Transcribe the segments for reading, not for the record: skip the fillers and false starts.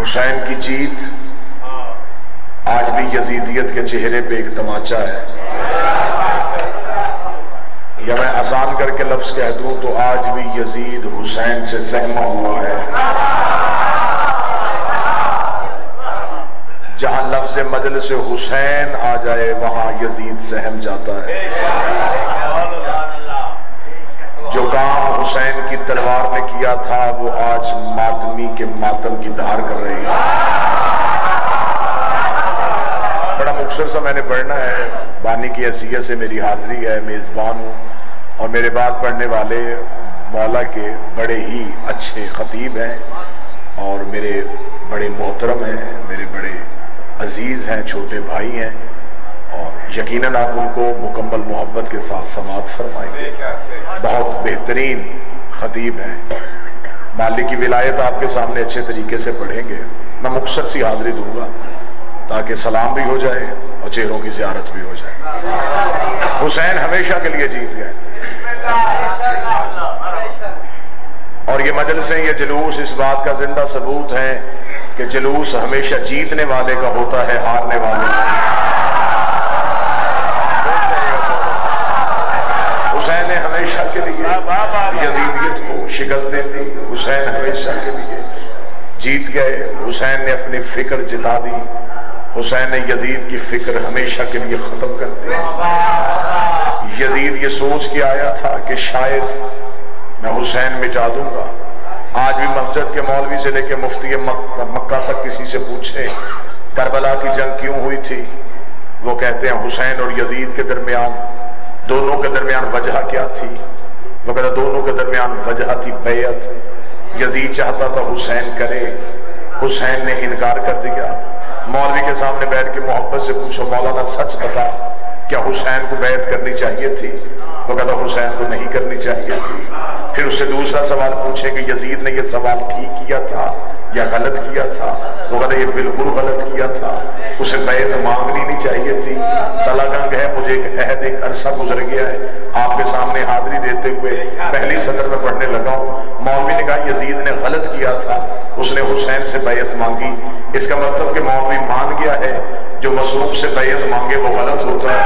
हुसैन की जीत आज भी यजीदियत के चेहरे पे एक तमाचा है। या मैं आसान करके लफ्ज कह दूं तो आज भी यजीद हुसैन से सहमा हुआ है। जहां लफ्ज मजलिस हुसैन आ जाए वहां यजीद सहम जाता है। जो काम हुसैन की तलवार ने किया था वो आज मातमी के मातम की धार कर रही है। बड़ा मुख्तसर सा मैंने पढ़ना है, बानी की हैसियत से मेरी हाजिरी है, मेज़बान हूँ और मेरे बाद पढ़ने वाले मौला के बड़े ही अच्छे खतीब हैं और मेरे बड़े मोहतरम हैं, मेरे बड़े अजीज हैं, छोटे भाई हैं और यकीनन आप उनको मुकम्मल मोहब्बत के साथ समाअत फरमाएंगे। बहुत बेहतरीन खतीब हैं। मालिक की विलायत आपके सामने अच्छे तरीके से पढ़ेंगे। मैं मुख्तसर सी हाजिरी दूंगा ताकि सलाम भी हो जाए और चेहरों की ज़ियारत भी हो जाए। हुसैन हमेशा के लिए जीत गए और ये मजलिसें, ये जुलूस इस बात का जिंदा सबूत है कि जुलूस हमेशा जीतने वाले का होता है, हारने वाले का। हुसैन ने हमेशा के लिए यजीदियत को शिकस्त दे दी। हुसैन हमेशा के लिए जीत गए। हुसैन ने अपनी फिक्र जिता दी। हुसैन ने यजीद की फिक्र हमेशा के लिए खत्म कर दी। यजीद ये सोच के आया था कि शायद मैं हुसैन मिटा दूंगा। आज भी मस्जिद के मौलवी से लेके मुफ्ती मक्का तक किसी से पूछे करबला की जंग क्यों हुई थी, वो कहते हैं हुसैन और यजीद के दरमियान, दोनों के दरमियान वजह क्या थी? वो कहता दोनों के दरमियान वजह थी बैयत। यजीद चाहता था हुसैन करे, हुसैन ने इनकार कर दिया। मौलवी के सामने बैठ के मोहब्बत से पूछो मौलाना सच बता, क्या हुसैन को बैत करनी चाहिए थी? वो कहता हुसैन को नहीं करनी चाहिए थी। फिर उससे दूसरा सवाल पूछे कि यजीद ने ये सवाल ठीक किया था या गलत किया था? वो कहता ये बिल्कुल गलत किया था, उसे बैत मांगनी नहीं चाहिए थी। तलागंग है, मुझे एक अहद, एक अरसा गुजर गया है, आपके सामने हाजिरी देते हुए पहली सदर में पढ़ने लगा हूँ। मौलवी ने कहा यजीद ने गलत किया था, उसने हुसैन से बैत मांगी। इसका मतलब कि मौलवी मान गया है जो मसूम से बैत मांगे वो गलत होता है,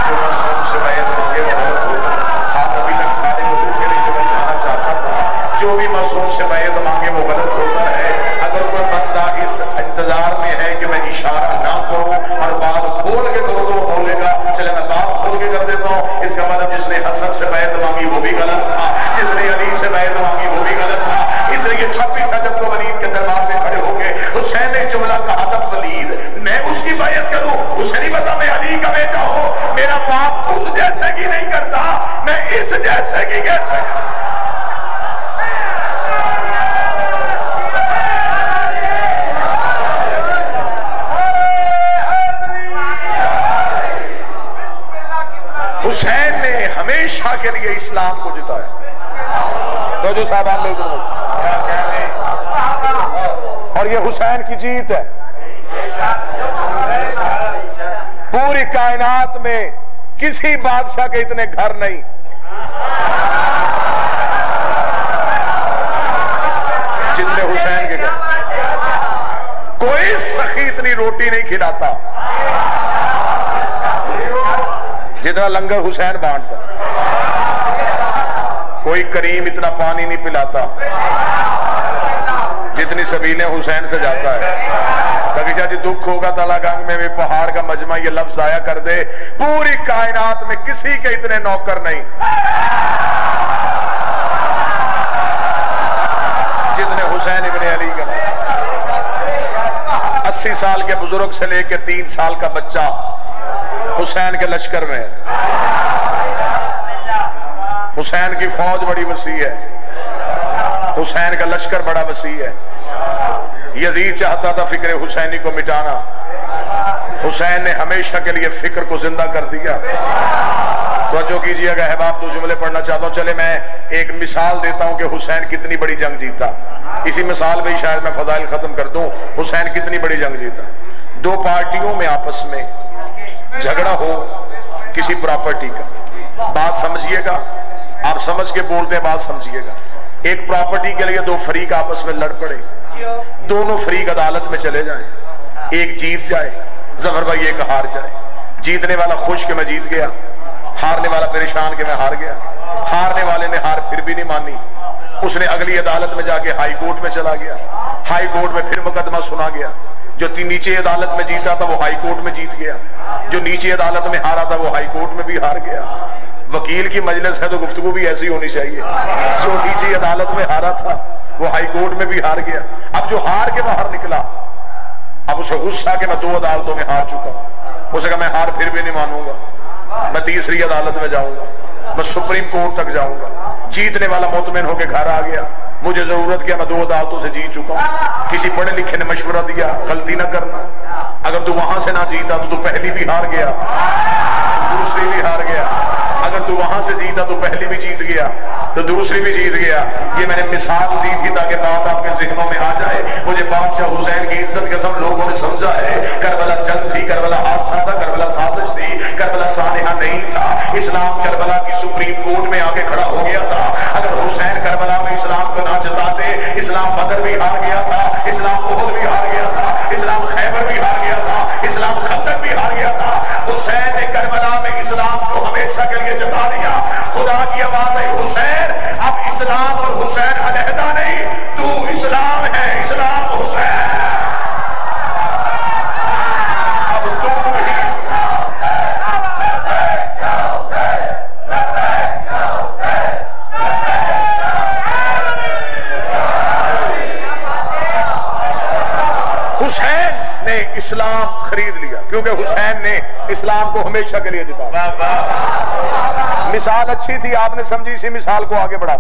जो मसूम से बैत मांगे वो गलत होता है। हाथ अभी तक सारे वजूद के लिए जब बनाना चाहता था, जो भी मसूम से बैत मांगे वो गलत होता है। अगर कोई बंदा इस इंतजार में है कि मैं इशारा ना करूं और बात खोल के करूं तो बोलेगा चले मैं बात खोल के कर देता हूं, इसका मतलब जिसने हसन से बैत मांगी वो भी गलत था, जिसने अली से बैत मांगी वो भी गलत था। इसलिए 26 रजब को वलीद के दरबार में खड़े होके हुसैन ने जुमला कहा था, वलीद मैं उसकी बैत करूं, उसे नहीं पता मैं अली का बेटा हूं, मेरा बाप उस जैसे की नहीं करता, मैं इस जैसे की कैसे। हुसैन ने हमेशा के लिए इस्लाम को जिताया। तो जो साहबान ले और ये हुसैन की जीत है। पूरी कायनात में किसी बादशाह के इतने घर नहीं, जितने हुसैन के घर। कोई सखी इतनी रोटी नहीं खिलाता जितना लंगर हुसैन बांटता। कोई करीम इतना पानी नहीं पिलाता जितनी सबीलें हुसैन से जाता है। कभी चाहे दुख होगा तलागंग में भी पहाड़ का मजमा ये लफ्ज आया कर दे, पूरी कायनात में किसी के इतने नौकर नहीं जितने हुसैन इब्ने अली के। 80 साल के बुजुर्ग से लेके 3 साल का बच्चा हुसैन के लश्कर में। हुसैन की फौज बड़ी वसी है, हुसैन का लश्कर बड़ा वसी है। यजीद चाहता था फिक्र हुसैनी को मिटाना, हुसैन ने हमेशा के लिए फिक्र को जिंदा कर दिया। तवज्जो कीजिएगा अहबाब, 2 जुमले पढ़ना चाहता हूं। चले मैं एक मिसाल देता हूं कि हुसैन कितनी बड़ी जंग जीता। इसी मिसाल में शायद मैं फजाइल खत्म कर दूं। हुसैन कितनी बड़ी जंग जीता। 2 पार्टियों में आपस में झगड़ा हो किसी प्रॉपर्टी का, बात समझिएगा, आप समझ के बोलते हैं, बात समझिएगा। एक प्रॉपर्टी के लिए 2 फरीक आपस में लड़ पड़े, दोनों दोनों फरीक अदालत में चले जाएं, एक जीत जाए, जफर भाई एक हार जाए। जीतने वाला खुश कि मैं जीत गया, हारने वाला परेशान कि मैं हार गया। हारने वाले ने हार फिर भी नहीं मानी, उसने अगली अदालत में जाके हाई कोर्ट में चला गया। हाई कोर्ट में फिर मुकदमा सुना गया। जो नीचे अदालत में जीता था वो हाई कोर्ट में जीत गया, जो नीचे अदालत में हारा था वो हाई कोर्ट में भी हार गया। वकील की मजलिस है तो गुफ्तगू भी ऐसी होनी चाहिए। जो नीचे अदालत में हारा था वो हाई कोर्ट में भी हार गया। अब जो हार के बाहर निकला, अब उसे गुस्सा कि मैं 2 अदालतों में हार चुका। उसे कहा मैं हार फिर भी नहीं मानूंगा, मैं तीसरी अदालत में जाऊंगा, मैं सुप्रीम कोर्ट तक जाऊंगा। जीतने वाला मुतमिन होकर घर आ गया, मुझे जरूरत क्या, मैं 2 अदालतों से जीत चुका हूं। किसी पढ़े लिखे ने मशवरा दिया गलती ना करना, अगर तू वहां से ना जीता तो तू पहली भी हार गया, दूसरी भी हार गया। अगर तू वहां से जीता तो पहली भी जीत गया तो दूसरी भी जीत गया। ये मैंने मिसाल दी थी ताकि बात आपके ज़हनों में आ जाए। मुझे बादशाह हुसैन की इज्जत कसम लोगों ने समझा है करबला जंग थी, करबला हादसा था, करबला साजिश थी, करबला सालिहा नहीं था। इस्लाम करबला की सुप्रीम कोर्ट में आके खड़ा हो गया था। अगर हुसैन करबला में इस्लाम को ना जताते, इस्लाम बदर भी हार गया था, इस्लाम उहद भी हार गया था, इस्लाम खैबर भी हार गया था, इस्लाम खंदक भी हार गया था। हुसैन ने करबला में इस्लाम को हमेशा के लिए जता दिया। खुदा की आवाज है हुसैन, अब इस्लाम और हुसैन अलहदा नहीं, तू इस्लाम है, इस्लाम हुसैन, अब तू ही हुसैन ने इस्लाम खरीद लिया क्योंकि हुसैन ने इस्लाम को हमेशा के लिए जिता। मिसाल अच्छी थी, आपने समझी, इसी मिसाल को आगे बढ़ा।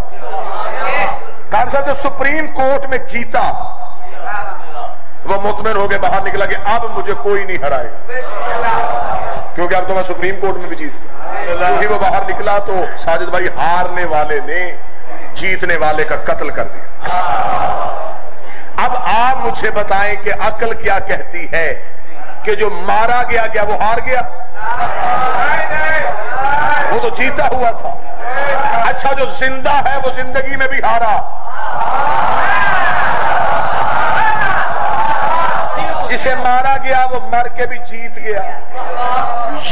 कान साहब जो सुप्रीम कोर्ट में जीता वो मुतमिन होकर बाहर निकला कि अब मुझे कोई नहीं हराएगा, क्योंकि अब तो मैं सुप्रीम कोर्ट में भी जीत गया। क्योंकि वो बाहर निकला तो साजिद भाई हारने वाले ने जीतने वाले का कत्ल कर दिया। अब आप मुझे बताएं कि अक्ल क्या कहती है कि जो मारा गया क्या वो हार गया? वो तो जीता हुआ था। अच्छा जो जिंदा है वो जिंदगी में भी हारा। जिसे मारा गया वो मर के भी जीत गया।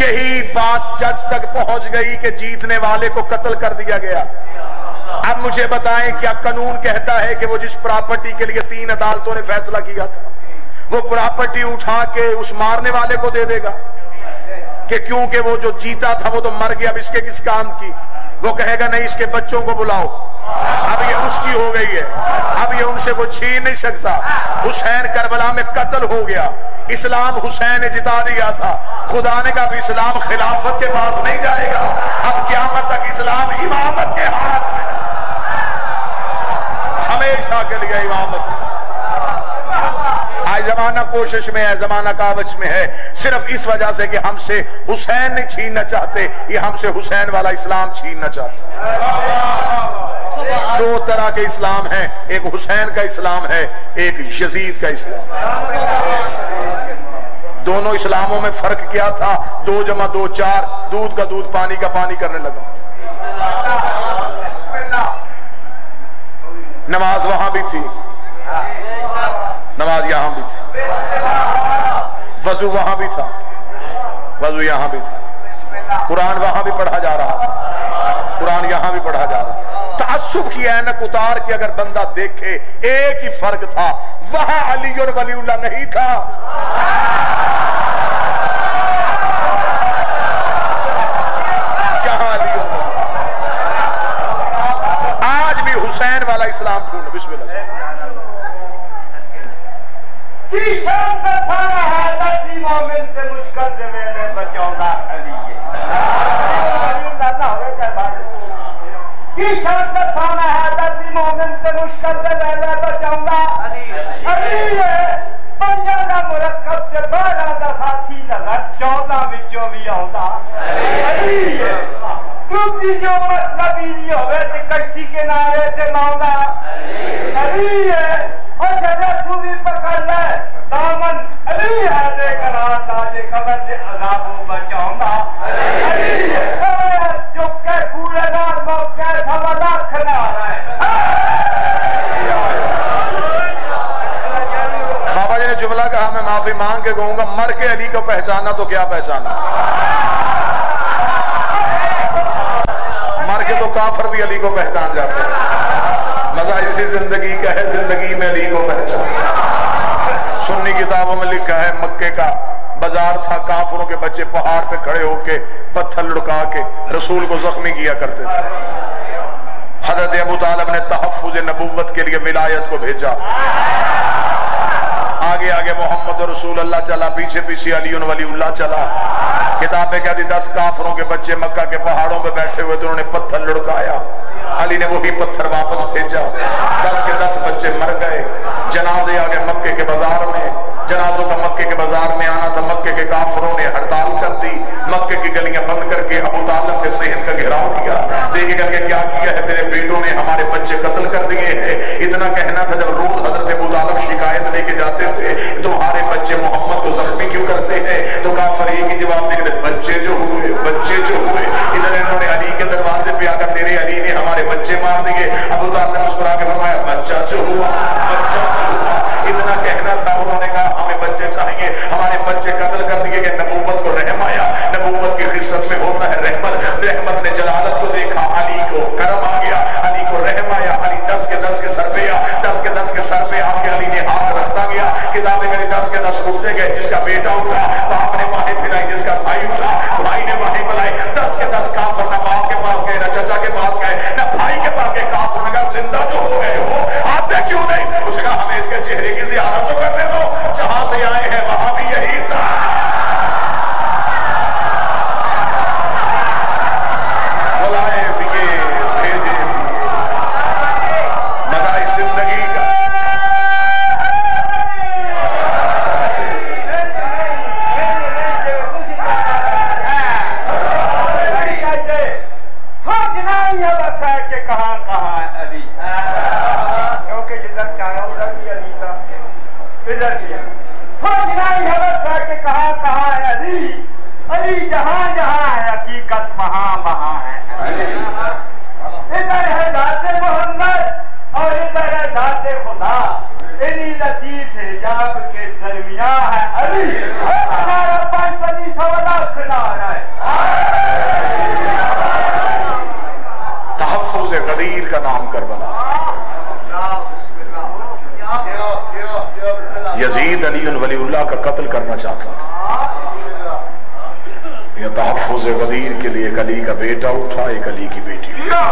यही बात जज तक पहुंच गई कि जीतने वाले को कत्ल कर दिया गया। अब मुझे बताएं क्या कानून कहता है कि वो जिस प्रॉपर्टी के लिए 3 अदालतों ने फैसला किया था वो प्रॉपर्टी उठा के उस मारने वाले को दे देगा कि क्योंकि वो जो जीता था वो तो मर गया, अब इसके किस काम की? वो कहेगा नहीं, इसके बच्चों को बुलाओ, अब ये उसकी हो गई है, अब ये उनसे कोई छीन नहीं सकता। हुसैन करबला में कत्ल हो गया, इस्लाम हुसैन ने जिता दिया था। खुदा ने कहा इस्लाम खिलाफत के पास नहीं जाएगा, अब क़यामत तक इस्लाम इमामत के हाथ में, हमेशा के लिए इमामत। आज जमाना कोशिश में है, जमाना कावच में है, सिर्फ इस वजह से कि हमसे हुसैन नहीं छीनना चाहते, ये हमसे हुसैन वाला इस्लाम छीनना चाहते। 2 तरह के इस्लाम हैं, एक हुसैन का इस्लाम है, एक यजीद का इस्लाम। दोनों इस्लामों में फर्क क्या था? 2 + 2 4, दूध का दूध पानी का पानी करने लगा। नमाज वहां भी थी, नमाज यहां भी थी, वजू वहां भी था, वजू यहां भी था, कुरान वहां भी पढ़ा जा रहा था, कुरान यहां भी पढ़ा जा रहा था। तासुब की ऐनक उतार के अगर बंदा देखे एक ही फर्क था, वहां अली और वलीउल्लाह नहीं था, यहां अली और आज भी हुसैन वाला इस्लाम ढूंढ। बिस्मिल्लाह की शान दसाना है दर्दी मोमिन से मुश्किल से मैंने बचाऊंगा अली अल्लाह होवे क्या बात की शान दसाना है दर्दी मोमिन से मुश्किल से मैंने बचाऊंगा अली पंजा दा मुरक्कब से 12 दा साथी नजर 14 विचों भी आउंदा अली क्योंकि जो मतलबी नहीं होवे ते कच्ची के नारे ते लाउंदा अली और जरा तू भी पकड़ ले दामन अली है लेकर आता जे खबर से अज़ाबों बचाऊंगा अली जो के कूड़ेदार मौके सवा लाख नारा माफी मांग के कहूंगा मर के अली को पहचाना तो क्या पहचाना, मर के तो काफर भी अली को पहचान जाते हैं। मजा इसी जिंदगी का है, जिंदगी में अली को पहचान। सुन्नी किताबों में लिखा है मक्के का बाजार था, काफरों के बच्चे पहाड़ पे खड़े होके पत्थर लुढ़का के रसूल को जख्मी किया करते थे। हजरत अबू तालिब ने तहफ्फुज़ नबुव्वत के लिए विलायत को भेजा। आगे आगे मोहम्मद रसूलुल्लाह चला, पीछे पीछे अली वलीउल्लाह चला। किताबें कहती 10 काफरों के बच्चे मक्का के पहाड़ों पे बैठे हुए थे, उन्होंने पत्थर लुढ़काया, अली ने वही पत्थर वापस भेजा। 10 के 10 बच्चे मर गए। जनाजे आ गए मक्के के बाजार में, जनाजों का मक्के के बाजार में आना था। मक्के के काफरों ने हड़ताल कर दी, मक्के की गलियां बंद करके अबू तालिब के सेहत का घेराव किया। देखे करके क्या किया है तेरे बेटों ने, हमारे बच्चे कत्ल कर दिए हैं। इतना कहना था, जब रोज हजरत अबू तालिब शिकायत लेके जाते थे तुम्हारे बच्चे मोहम्मद को जख्मी क्यों करते हैं, तो काफिर एक ही जवाब देते बच्चे जो हुए, बच्चे जो हुए। इधर इन्होंने अली के दरवाजे पे आकर तेरे अली ने हमारे बच्चे मार दिए। अबू तालिब ने मुस्कुरा के फरमाया बच्चा जो हुआ, बच्चा जो हुआ। इतना कहना था, उन्होंने कहा हमें बच्चे चाहिए, हमारे बच्चे कत्ल कर दिए गए। नबूवत को रहम आया, नबूवत की खिस्सत में होता है रहमत। रहमत ने जलालत को देखा, अली को करम आ गया, अली को रहम आया। अली 10 के 10 के सर पे आ, 10 के 10 के सर पे आके अली ने हाथ रखता गया। किताबें कहती 10 के 10 उठते गए। जिसका बेटा उठा बाप ने बाहें फैलाई, जिसका भाई उठा भाई ने बाहें फैलाई। 10 के 10 काफिर न बाप के पास गए, न चाचा के पास गए, न भाई के पास गए। काफिर ने कहा जिंदा जो हो गए हो आते क्यों नहीं? उसने कहा हमें इसके चेहरे की ज़ियारत तो करने दो, जहां से आए हैं वहां भी यही था। बुलाए भी भेजे भी, मजा इस जिंदगी का। कहाँ कहाँ है अली, क्योंकि जिधर से आया उधर भी अली था, इधर भी सोचना ही है कि कहाँ कहाँ है अली। अली जहाँ जहाँ है हकीकत वहाँ वहाँ है। इधर है दाते मोहम्मद और इधर है दाते खुदा। इन्हीं लतीफ हिजाब के दरमियाँ है अली। हमारा 5 लाख नारा है। तहफ्फुज़ गदीर का नाम करबला। यजीद अली वलीउल्लाह का कत्ल करना चाहता था। यह तहफ्फुज़ गदीर के लिए एक अली का बेटा उठा, एक अली की बेटी उठा।